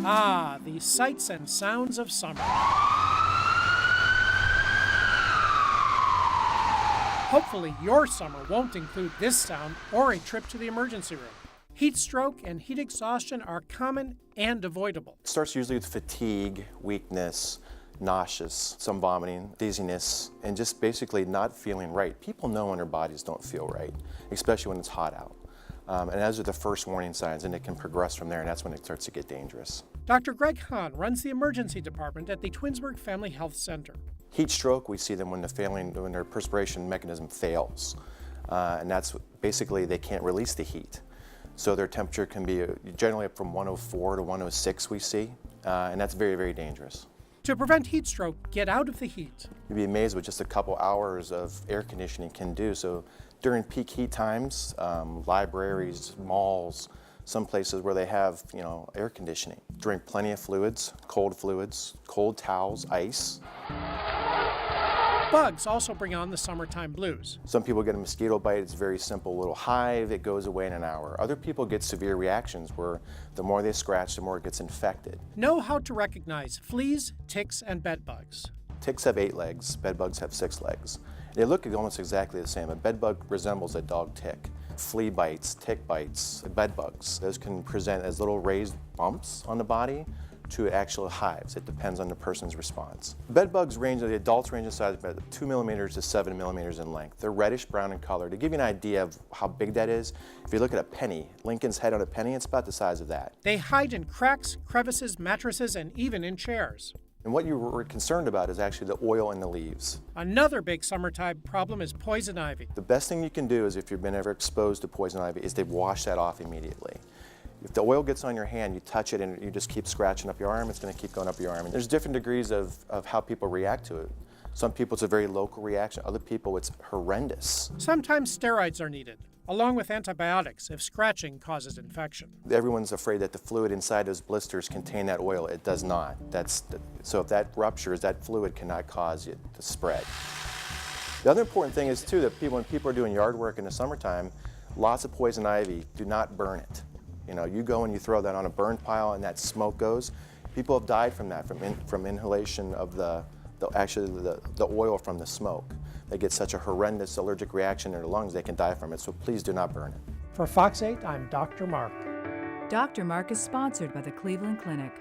Ah, the sights and sounds of summer. Hopefully your summer won't include this sound or a trip to the emergency room. Heat stroke and heat exhaustion are common and avoidable. It starts usually with fatigue, weakness, nauseous, some vomiting, dizziness, and just basically not feeling right. People know when their bodies don't feel right, especially when it's hot out. And those are the first warning signs, and it can progress from there, and that's when it starts to get dangerous. Dr. Greg Hahn runs the emergency department at the Twinsburg Family Health Center. Heat stroke, we see them when their perspiration mechanism fails. And that's basically they can't release the heat. So their temperature can be generally up from 104 to 106 we see, and that's very, very dangerous. To prevent heat stroke, get out of the heat. You'd be amazed what just a couple hours of air conditioning can do. So during peak heat times, libraries, malls, some places where they have, air conditioning. Drink plenty of fluids, cold towels, ice. Bugs also bring on the summertime blues. Some people get a mosquito bite, it's very simple, little hive, it goes away in an hour. Other people get severe reactions where the more they scratch, the more it gets infected. Know how to recognize fleas, ticks, and bed bugs. Ticks have 8 legs, bed bugs have 6 legs. They look almost exactly the same. A bed bug resembles a dog tick. Flea bites, tick bites, bed bugs, those can present as little raised bumps on the body to actual hives. It depends on the person's response. Bed bugs range, the adults range in size about 2 millimeters to 7 millimeters in length. They're reddish brown in color. To give you an idea of how big that is, if you look at a penny, Lincoln's head on a penny, it's about the size of that. They hide in cracks, crevices, mattresses, and even in chairs. And what you were concerned about is actually the oil in the leaves. Another big summertime problem is poison ivy. The best thing you can do is if you've been ever exposed to poison ivy is to wash that off immediately. If the oil gets on your hand, you touch it and you just keep scratching up your arm, it's going to keep going up your arm. And there's different degrees of how people react to it. Some people it's a very local reaction, other people it's horrendous. Sometimes steroids are needed, along with antibiotics if scratching causes infection. Everyone's afraid that the fluid inside those blisters contain that oil. It does not. So if that ruptures, that fluid cannot cause it to spread. The other important thing is too that when people are doing yard work in the summertime, lots of poison ivy, do not burn it. You go and you throw that on a burn pile and that smoke goes. People have died from that, from inhalation of the oil from the smoke. They get such a horrendous allergic reaction in their lungs, they can die from it, so please do not burn it. For Fox 8, I'm Dr. Mark. Dr. Mark is sponsored by the Cleveland Clinic.